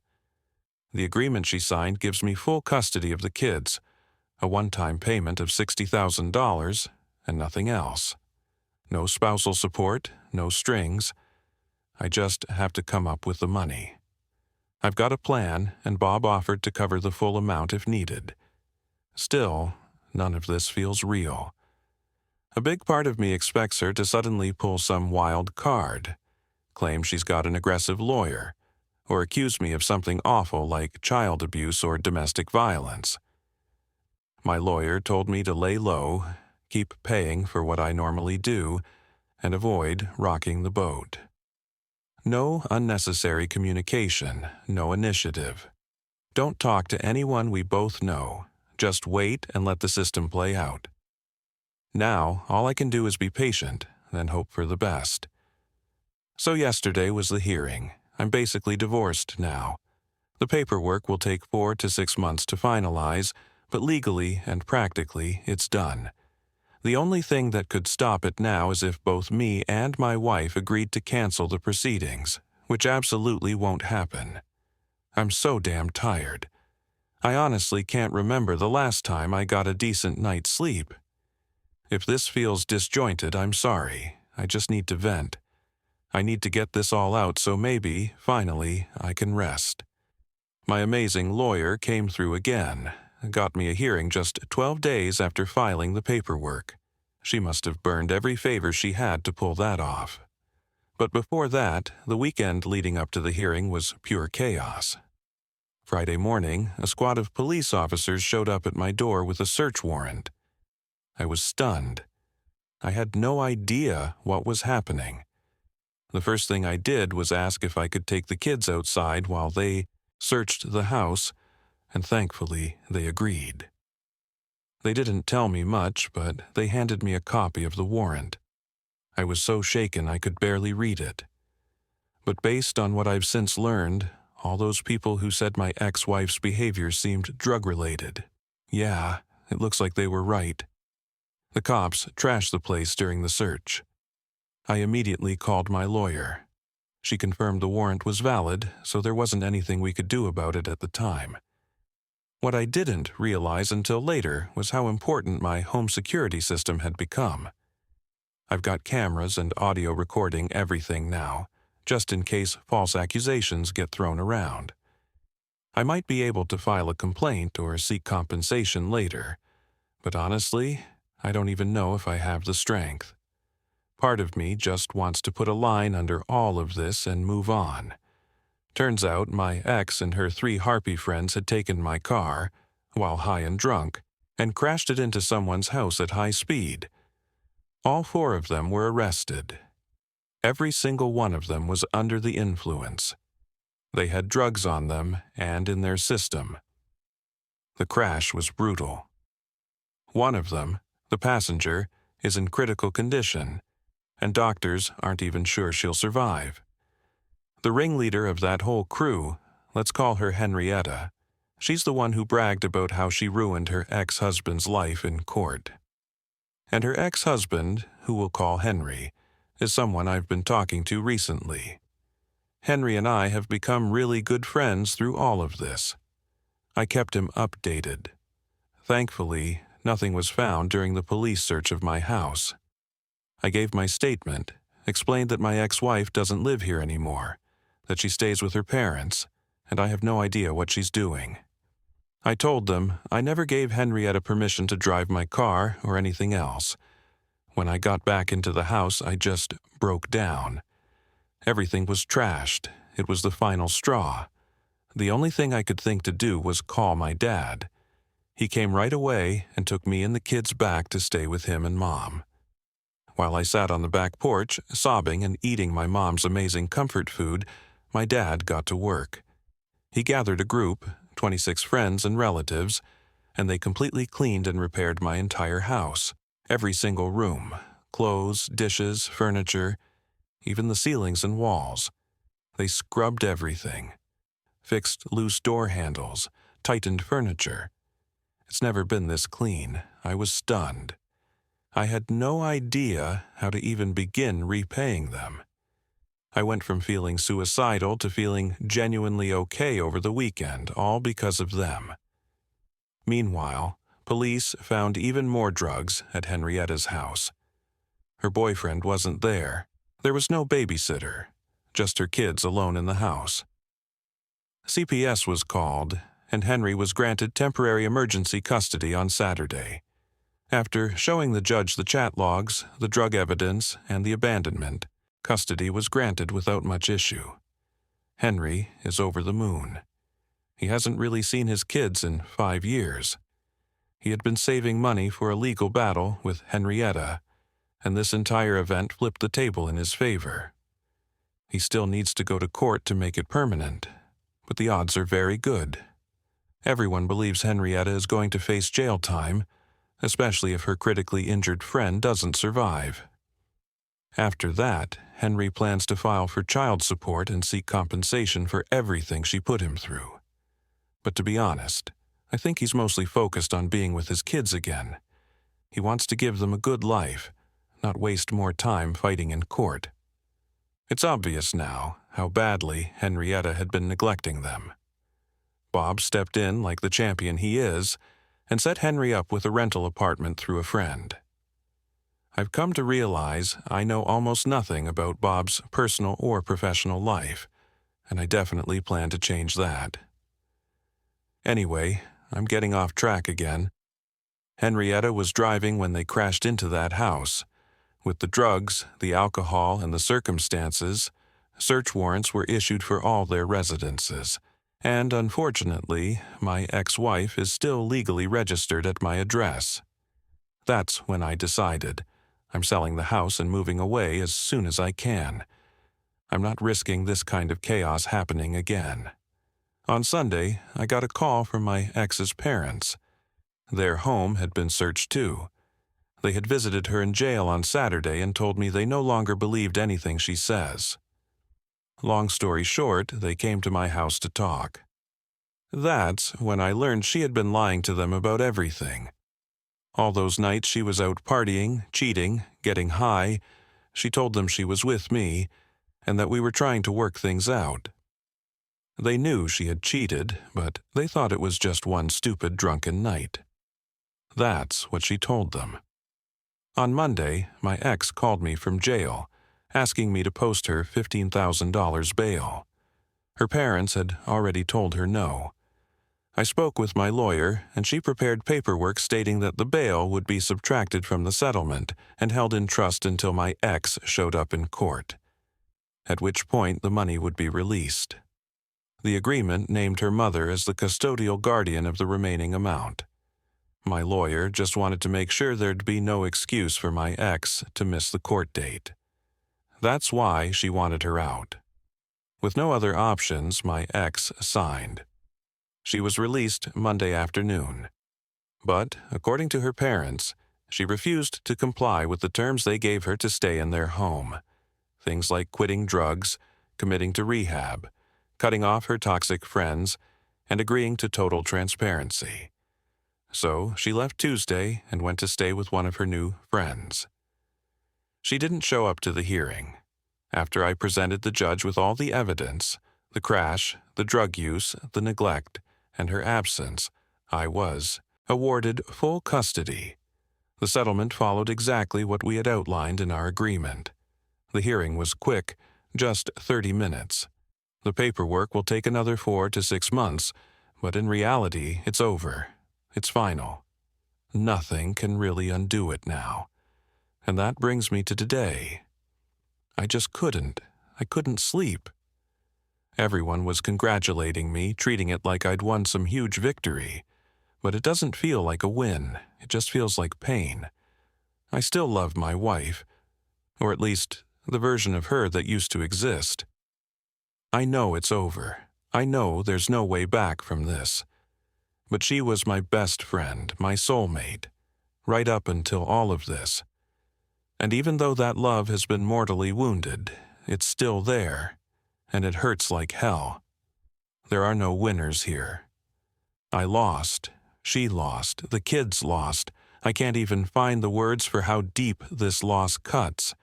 The agreement she signed gives me full custody of the kids, a one-time payment of $60,000, and nothing else. No spousal support, no strings. I just have to come up with the money. I've got a plan, and Bob offered to cover the full amount if needed. Still, none of this feels real. A big part of me expects her to suddenly pull some wild card, claim she's got an aggressive lawyer, or accuse me of something awful like child abuse or domestic violence. My lawyer told me to lay low, keep paying for what I normally do, and avoid rocking the boat. No unnecessary communication, no initiative. Don't talk to anyone we both know. Just wait and let the system play out. Now, all I can do is be patient, then hope for the best. So yesterday was the hearing. I'm basically divorced now. The paperwork will take 4 to 6 months to finalize, but legally and practically it's done. The only thing that could stop it now is if both me and my wife agreed to cancel the proceedings, which absolutely won't happen. I'm so damn tired. I honestly can't remember the last time I got a decent night's sleep. If this feels disjointed, I'm sorry. I just need to vent. I need to get this all out so maybe, finally, I can rest. My amazing lawyer came through again. Got me a hearing just 12 days after filing the paperwork. She must have burned every favor she had to pull that off. But before that, the weekend leading up to the hearing was pure chaos. Friday morning, a squad of police officers showed up at my door with a search warrant. I was stunned. I had no idea what was happening. The first thing I did was ask if I could take the kids outside while they searched the house, and thankfully they agreed. They didn't tell me much, but they handed me a copy of the warrant. I was so shaken I could barely read it. But based on what I've since learned, all those people who said my ex-wife's behavior seemed drug-related. Yeah, it looks like they were right. The cops trashed the place during the search. I immediately called my lawyer. She confirmed the warrant was valid, so there wasn't anything we could do about it at the time. What I didn't realize until later was how important my home security system had become. I've got cameras and audio recording everything now, just in case false accusations get thrown around. I might be able to file a complaint or seek compensation later, but honestly, I don't even know if I have the strength. Part of me just wants to put a line under all of this and move on. Turns out my ex and her 3 harpy friends had taken my car, while high and drunk, and crashed it into someone's house at high speed. All 4 of them were arrested. Every single one of them was under the influence. They had drugs on them and in their system. The crash was brutal. One of them, the passenger, is in critical condition, and doctors aren't even sure she'll survive. The ringleader of that whole crew, let's call her Henrietta, she's the one who bragged about how she ruined her ex-husband's life in court. And her ex-husband, who we'll call Henry, is someone I've been talking to recently. Henry and I have become really good friends through all of this. I kept him updated. Thankfully, nothing was found during the police search of my house. I gave my statement, explained that my ex-wife doesn't live here anymore, that she stays with her parents, and I have no idea what she's doing. I told them I never gave Henrietta permission to drive my car or anything else. When I got back into the house, I just broke down. Everything was trashed. It was the final straw. The only thing I could think to do was call my dad. He came right away and took me and the kids back to stay with him and Mom. While I sat on the back porch, sobbing and eating my mom's amazing comfort food, my dad got to work. He gathered a group, 26 friends and relatives, and they completely cleaned and repaired my entire house, every single room, clothes, dishes, furniture, even the ceilings and walls. They scrubbed everything, fixed loose door handles, tightened furniture. It's never been this clean. I was stunned. I had no idea how to even begin repaying them. I went from feeling suicidal to feeling genuinely okay over the weekend, all because of them. Meanwhile, police found even more drugs at Henrietta's house. Her boyfriend wasn't there. There was no babysitter, just her kids alone in the house. CPS was called, and Henry was granted temporary emergency custody on Saturday. After showing the judge the chat logs, the drug evidence, and the abandonment, custody was granted without much issue. Henry is over the moon. He hasn't really seen his kids in 5 years. He had been saving money for a legal battle with Henrietta, and this entire event flipped the table in his favor. He still needs to go to court to make it permanent, but the odds are very good. Everyone believes Henrietta is going to face jail time, especially if her critically injured friend doesn't survive. After that, Henry plans to file for child support and seek compensation for everything she put him through. But to be honest, I think he's mostly focused on being with his kids again. He wants to give them a good life, not waste more time fighting in court. It's obvious now how badly Henrietta had been neglecting them. Bob stepped in like the champion he is and set Henry up with a rental apartment through a friend. I've come to realize I know almost nothing about Bob's personal or professional life, and I definitely plan to change that. Anyway, I'm getting off track again. Henrietta was driving when they crashed into that house. With the drugs, the alcohol, and the circumstances, search warrants were issued for all their residences, and unfortunately, my ex-wife is still legally registered at my address. That's when I decided I'm selling the house and moving away as soon as I can. I'm not risking this kind of chaos happening again. On Sunday, I got a call from my ex's parents. Their home had been searched too. They had visited her in jail on Saturday and told me they no longer believed anything she says. Long story short, they came to my house to talk. That's when I learned she had been lying to them about everything. All those nights she was out partying, cheating, getting high, she told them she was with me, and that we were trying to work things out. They knew she had cheated, but they thought it was just one stupid drunken night. That's what she told them. On Monday, my ex called me from jail, asking me to post her $15,000 bail. Her parents had already told her no. I spoke with my lawyer, and she prepared paperwork stating that the bail would be subtracted from the settlement and held in trust until my ex showed up in court, at which point the money would be released. The agreement named her mother as the custodial guardian of the remaining amount. My lawyer just wanted to make sure there'd be no excuse for my ex to miss the court date. That's why she wanted her out. With no other options, my ex signed. She was released Monday afternoon. But, according to her parents, she refused to comply with the terms they gave her to stay in their home. Things like quitting drugs, committing to rehab, cutting off her toxic friends, and agreeing to total transparency. So she left Tuesday and went to stay with one of her new friends. She didn't show up to the hearing. After I presented the judge with all the evidence, the crash, the drug use, the neglect, and her absence, I was awarded full custody. The settlement followed exactly what we had outlined in our agreement. The hearing was quick, just 30 minutes. The paperwork will take another 4 to 6 months, but in reality, it's over. It's final. Nothing can really undo it now. And that brings me to today. I just couldn't. I couldn't sleep. Everyone was congratulating me, treating it like I'd won some huge victory. But it doesn't feel like a win. It just feels like pain. I still love my wife, or at least the version of her that used to exist. I know it's over. I know there's no way back from this. But she was my best friend, my soulmate, right up until all of this. And even though that love has been mortally wounded, it's still there, and it hurts like hell. There are no winners here. I lost. She lost. The kids lost. I can't even find the words for how deep this loss cuts.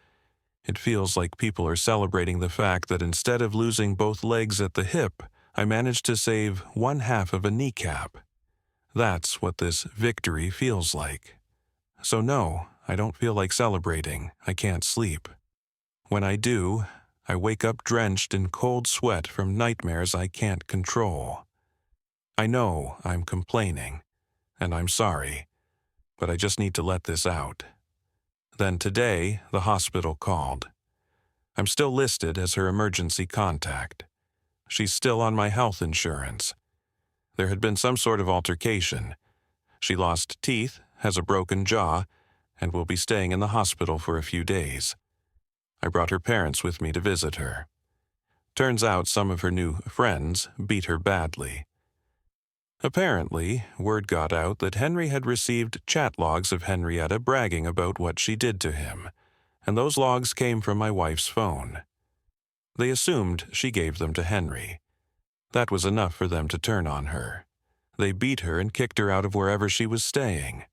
It feels like people are celebrating the fact that instead of losing both legs at the hip, I managed to save one half of a kneecap. That's what this victory feels like. So no, I don't feel like celebrating. I can't sleep. When I do, I wake up drenched in cold sweat from nightmares I can't control. I know I'm complaining, and I'm sorry, but I just need to let this out. Then today, the hospital called. I'm still listed as her emergency contact. She's still on my health insurance. There had been some sort of altercation. She lost teeth, has a broken jaw, and will be staying in the hospital for a few days. I brought her parents with me to visit her. Turns out some of her new friends beat her badly. Apparently, word got out that Henry had received chat logs of Henrietta bragging about what she did to him, and those logs came from my wife's phone. They assumed she gave them to Henry. That was enough for them to turn on her. They beat her and kicked her out of wherever she was staying.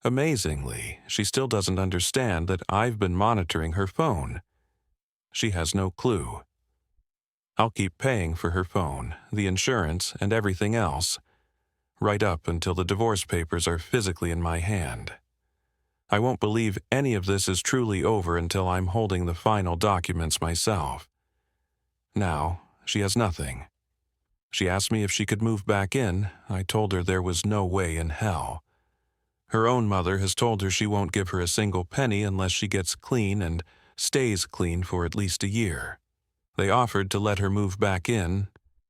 Amazingly, she still doesn't understand that I've been monitoring her phone. She has no clue. I'll keep paying for her phone, the insurance, and everything else, right up until the divorce papers are physically in my hand. I won't believe any of this is truly over until I'm holding the final documents myself. Now, she has nothing. She asked me if she could move back in. I told her there was no way in hell. Her own mother has told her she won't give her a single penny unless she gets clean and stays clean for at least a year. They offered to let her move back in,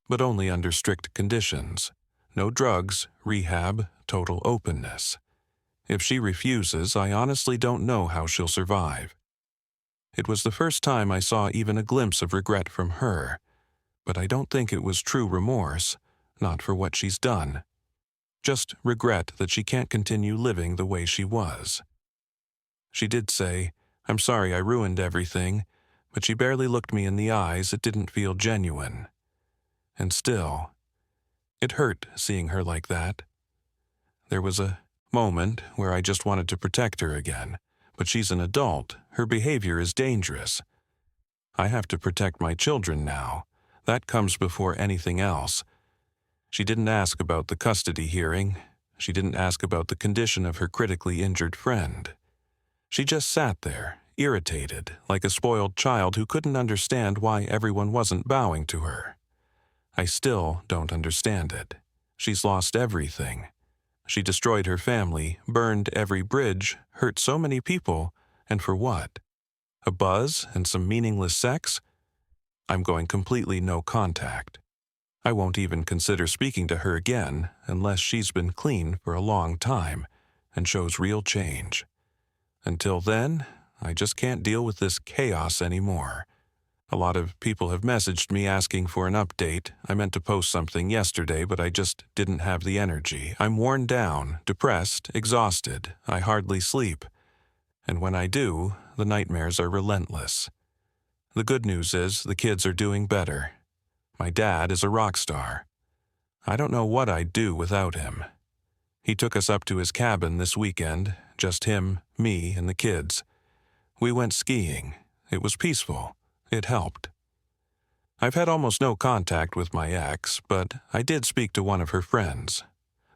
but only under strict conditions. No drugs, rehab, total openness. If she refuses, I honestly don't know how she'll survive. It was the first time I saw even a glimpse of regret from her, but I don't think it was true remorse, not for what she's done. Just regret that she can't continue living the way she was. She did say, "I'm sorry I ruined everything," but she barely looked me in the eyes. It didn't feel genuine. And still, it hurt seeing her like that. There was a moment where I just wanted to protect her again, but she's an adult. Her behavior is dangerous. I have to protect my children now. That comes before anything else. She didn't ask about the custody hearing. She didn't ask about the condition of her critically injured friend. She just sat there, irritated, like a spoiled child who couldn't understand why everyone wasn't bowing to her. I still don't understand it. She's lost everything. She destroyed her family, burned every bridge, hurt so many people, and for what? A buzz and some meaningless sex? I'm going completely no contact. I won't even consider speaking to her again unless she's been clean for a long time and shows real change. Until then, I just can't deal with this chaos anymore. A lot of people have messaged me asking for an update. I meant to post something yesterday, but I just didn't have the energy. I'm worn down, depressed, exhausted. I hardly sleep. And when I do, the nightmares are relentless. The good news is the kids are doing better. My dad is a rock star. I don't know what I'd do without him. He took us up to his cabin this weekend, just him, me, and the kids. We went skiing. It was peaceful. It helped. I've had almost no contact with my ex, but I did speak to one of her friends,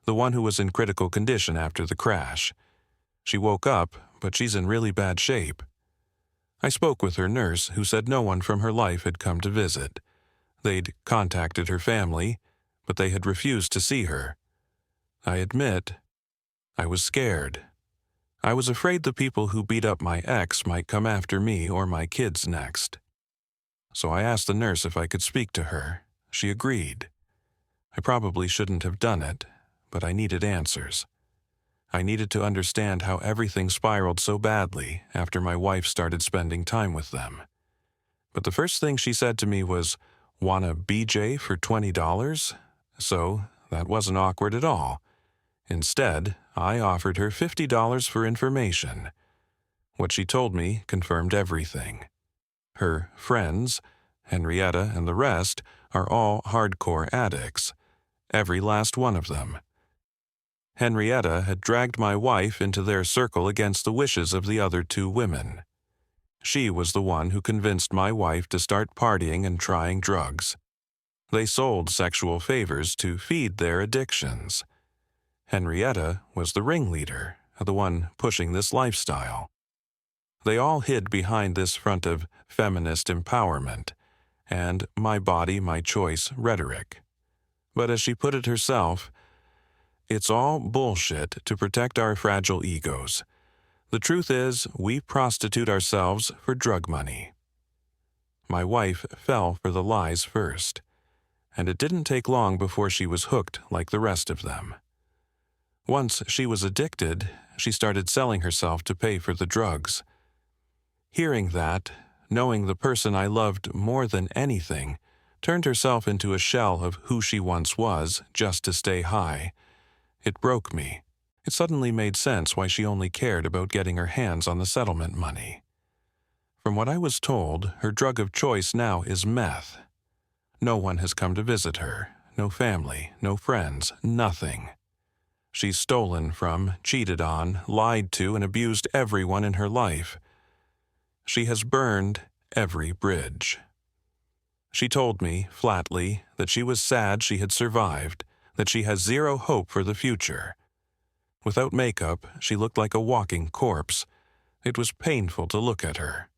the one who was in critical condition after the crash. She woke up, but she's in really bad shape. I spoke with her nurse, who said no one from her life had come to visit. They'd contacted her family, but they had refused to see her. I admit, I was scared. I was afraid the people who beat up my ex might come after me or my kids next. So I asked the nurse if I could speak to her. She agreed. I probably shouldn't have done it, but I needed answers. I needed to understand how everything spiraled so badly after my wife started spending time with them. But the first thing she said to me was, "Want a BJ for $20? So that wasn't awkward at all. Instead, I offered her $50 for information. What she told me confirmed everything. Her friends, Henrietta and the rest, are all hardcore addicts. Every last one of them. Henrietta had dragged my wife into their circle against the wishes of the other two women. She was the one who convinced my wife to start partying and trying drugs. They sold sexual favors to feed their addictions. Henrietta was the ringleader, the one pushing this lifestyle. They all hid behind this front of feminist empowerment and my body, my choice rhetoric. But as she put it herself, it's all bullshit to protect our fragile egos. The truth is, we prostitute ourselves for drug money. My wife fell for the lies first, and it didn't take long before she was hooked like the rest of them. Once she was addicted, she started selling herself to pay for the drugs. Hearing that, knowing the person I loved more than anything, turned herself into a shell of who she once was just to stay high, it broke me. It suddenly made sense why she only cared about getting her hands on the settlement money. From what I was told, her drug of choice now is meth. No one has come to visit her, no family, no friends, nothing. She's stolen from, cheated on, lied to, and abused everyone in her life. She has burned every bridge. She told me, flatly, that she was sad she had survived, that she has zero hope for the future. Without makeup, she looked like a walking corpse. It was painful to look at her.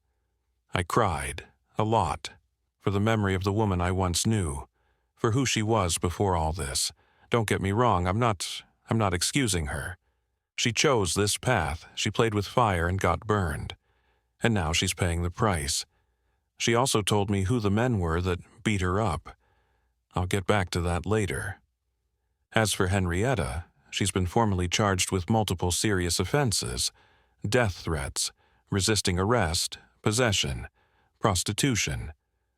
I cried, a lot, for the memory of the woman I once knew, for who she was before all this. Don't get me wrong, I'm not excusing her. She chose this path, she played with fire and got burned. And now she's paying the price. She also told me who the men were that beat her up. I'll get back to that later. As for Henrietta, she's been formally charged with multiple serious offenses: death threats, resisting arrest, possession, prostitution,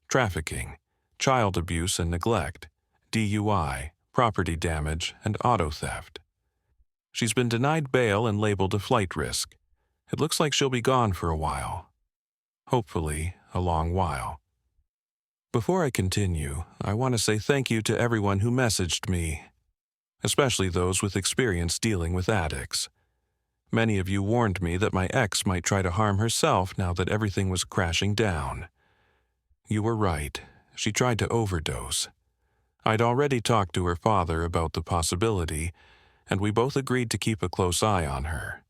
trafficking, child abuse and neglect, DUI, property damage, and auto theft. She's been denied bail and labeled a flight risk. It looks like she'll be gone for a while. Hopefully, a long while. Before I continue, I want to say thank you to everyone who messaged me, especially those with experience dealing with addicts. Many of you warned me that my ex might try to harm herself now that everything was crashing down. You were right. She tried to overdose. I'd already talked to her father about the possibility, and we both agreed to keep a close eye on her.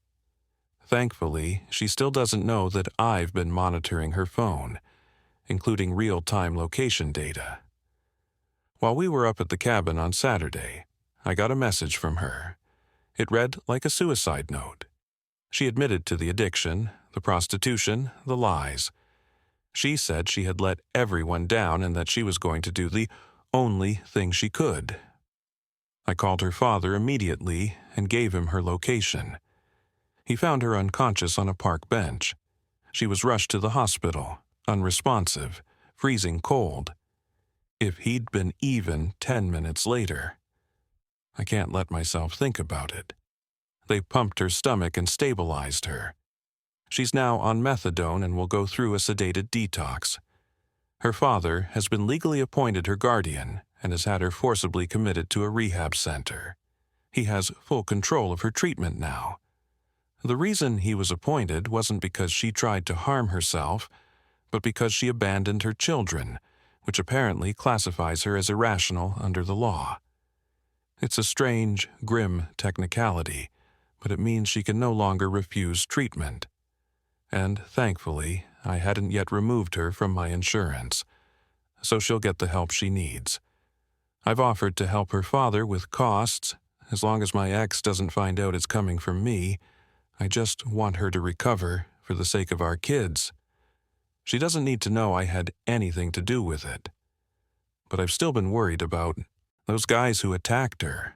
Thankfully, she still doesn't know that I've been monitoring her phone, including real-time location data. While we were up at the cabin on Saturday, I got a message from her. It read like a suicide note. She admitted to the addiction, the prostitution, the lies. She said she had let everyone down and that she was going to do the only thing she could. I called her father immediately and gave him her location. He found her unconscious on a park bench. She was rushed to the hospital, unresponsive, freezing cold. If he'd been even 10 minutes later. I can't let myself think about it. They pumped her stomach and stabilized her. She's now on methadone and will go through a sedated detox. Her father has been legally appointed her guardian and has had her forcibly committed to a rehab center. He has full control of her treatment now. The reason he was appointed wasn't because she tried to harm herself, but because she abandoned her children, which apparently classifies her as irrational under the law. It's a strange, grim technicality, but it means she can no longer refuse treatment. And, thankfully, I hadn't yet removed her from my insurance, so she'll get the help she needs. I've offered to help her father with costs, as long as my ex doesn't find out it's coming from me. I just want her to recover for the sake of our kids. She doesn't need to know I had anything to do with it. But I've still been worried about those guys who attacked her.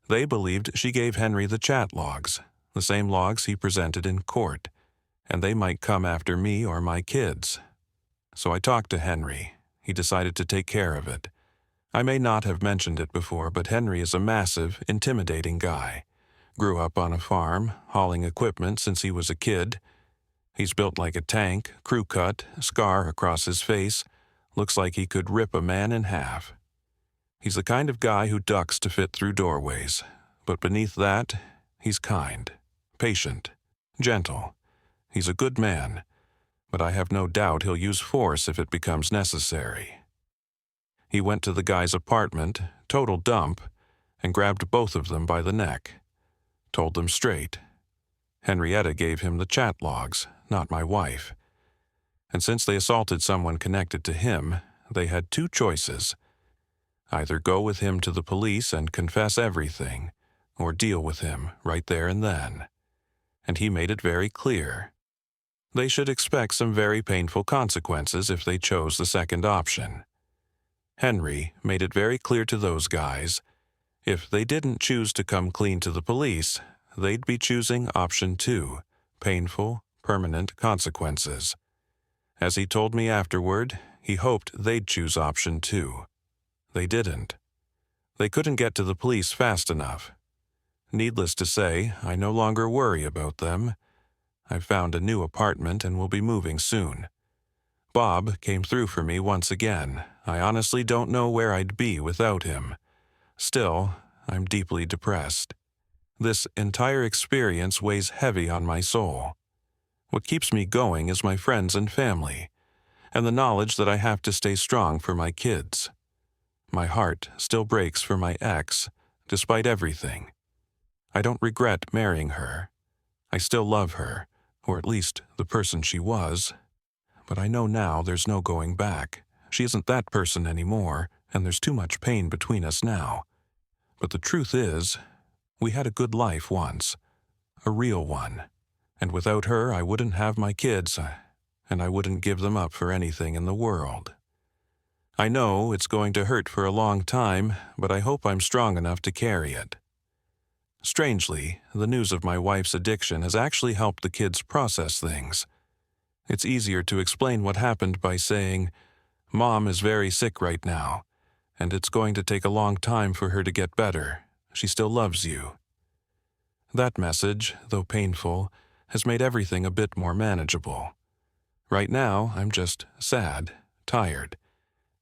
They believed she gave Henry the chat logs, the same logs he presented in court, and they might come after me or my kids. So I talked to Henry. He decided to take care of it. I may not have mentioned it before, but Henry is a massive, intimidating guy. Grew up on a farm, hauling equipment since he was a kid. He's built like a tank, crew cut, scar across his face. Looks like he could rip a man in half. He's the kind of guy who ducks to fit through doorways, but beneath that, he's kind, patient, gentle. He's a good man, but I have no doubt he'll use force if it becomes necessary. He went to the guy's apartment, total dump, and grabbed both of them by the neck. Told them straight. Henrietta gave him the chat logs, not my wife. And since they assaulted someone connected to him, they had two choices. Either go with him to the police and confess everything, or deal with him right there and then. And he made it very clear. They should expect some very painful consequences if they chose the second option. Henry made it very clear to those guys, if they didn't choose to come clean to the police, they'd be choosing option 2, painful, permanent consequences. As he told me afterward, he hoped they'd choose option 2. They didn't. They couldn't get to the police fast enough. Needless to say, I no longer worry about them. I've found a new apartment and will be moving soon. Bob came through for me once again. I honestly don't know where I'd be without him. Still, I'm deeply depressed. This entire experience weighs heavy on my soul. What keeps me going is my friends and family, and the knowledge that I have to stay strong for my kids. My heart still breaks for my ex, despite everything. I don't regret marrying her. I still love her, or at least the person she was. But I know now there's no going back. She isn't that person anymore, and there's too much pain between us now. But the truth is, we had a good life once, a real one. And without her, I wouldn't have my kids, and I wouldn't give them up for anything in the world. I know it's going to hurt for a long time, but I hope I'm strong enough to carry it. Strangely, the news of my wife's addiction has actually helped the kids process things. It's easier to explain what happened by saying, "Mom is very sick right now, and it's going to take a long time for her to get better. She still loves you." That message, though painful, has made everything a bit more manageable. Right now, I'm just sad, tired.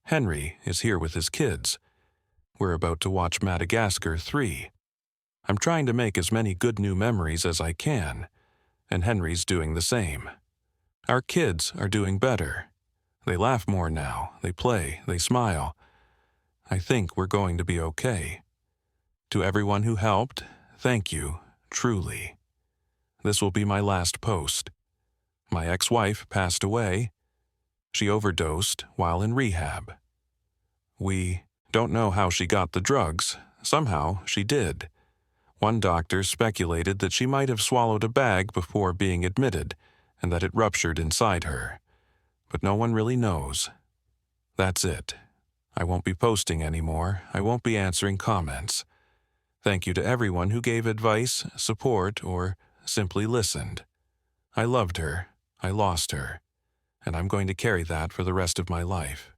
Henry is here with his kids. We're about to watch Madagascar 3. I'm trying to make as many good new memories as I can, and Henry's doing the same. Our kids are doing better. They laugh more now, they play, they smile. I think we're going to be okay. To everyone who helped, thank you, truly. This will be my last post. My ex-wife passed away. She overdosed while in rehab. We don't know how she got the drugs. Somehow she did. One doctor speculated that she might have swallowed a bag before being admitted, and that it ruptured inside her. But no one really knows. That's it. I won't be posting anymore. I won't be answering comments. Thank you to everyone who gave advice, support, or simply listened. I loved her. I lost her. And I'm going to carry that for the rest of my life.